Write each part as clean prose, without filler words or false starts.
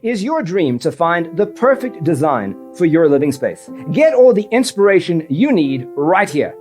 Is your dream to find the perfect design for your living space? Get all the inspiration you need right here.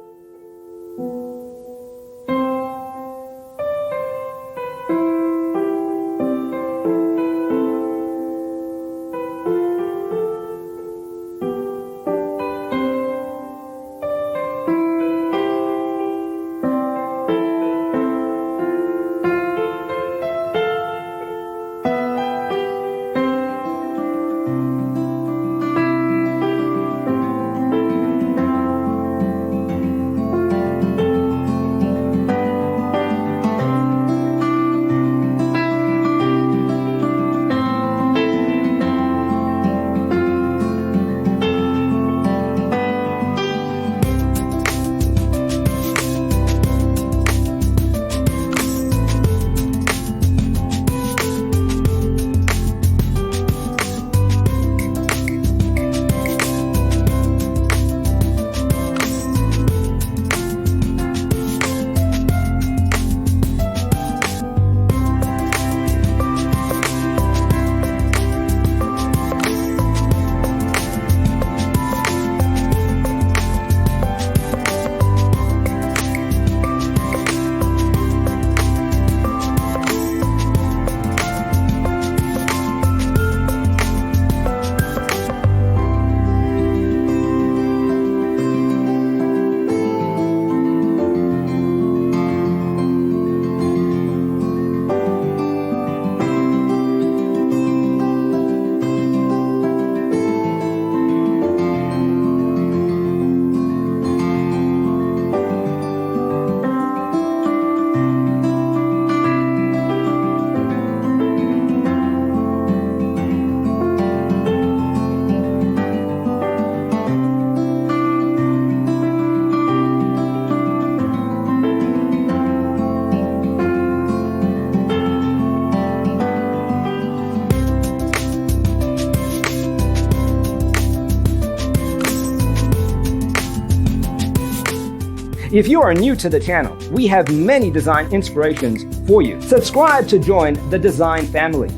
If you are new to the channel, we have many design inspirations for you. Subscribe to join the design family.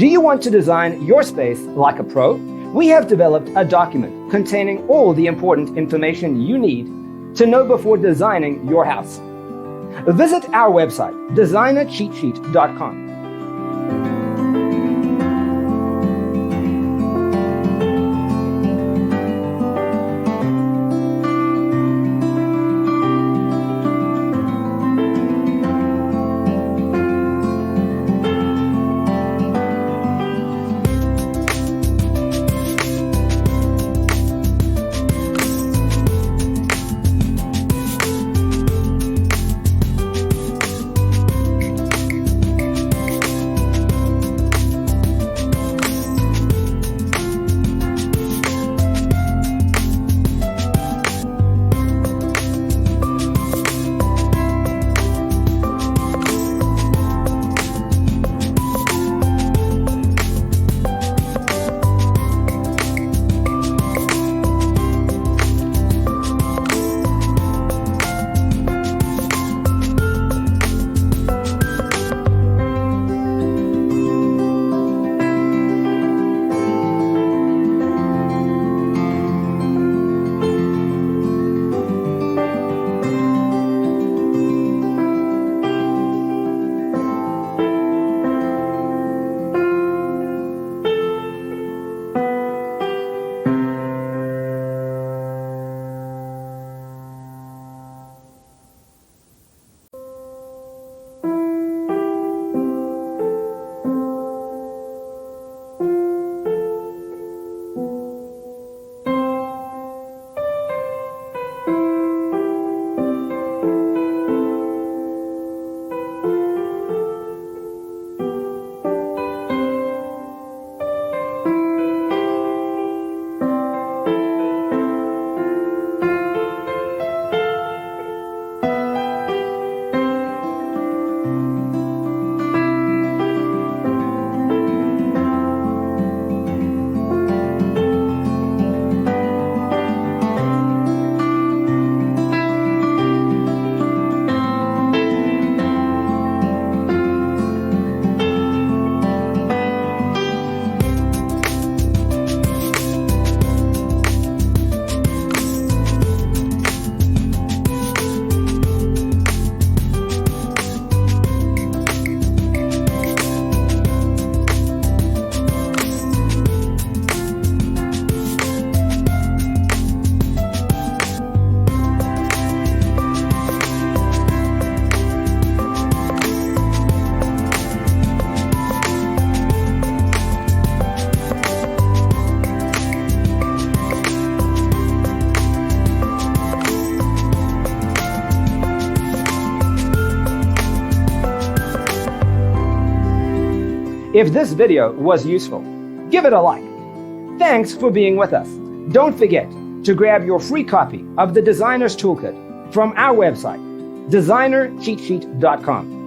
Do you want to design your space like a pro? We have developed a document containing all the important information you need to know before designing your house. Visit our website, designercheatsheet.com. If this video was useful, give it a like. Thanks for being with us. Don't forget to grab your free copy of the Designer's Toolkit from our website, designercheatsheet.com.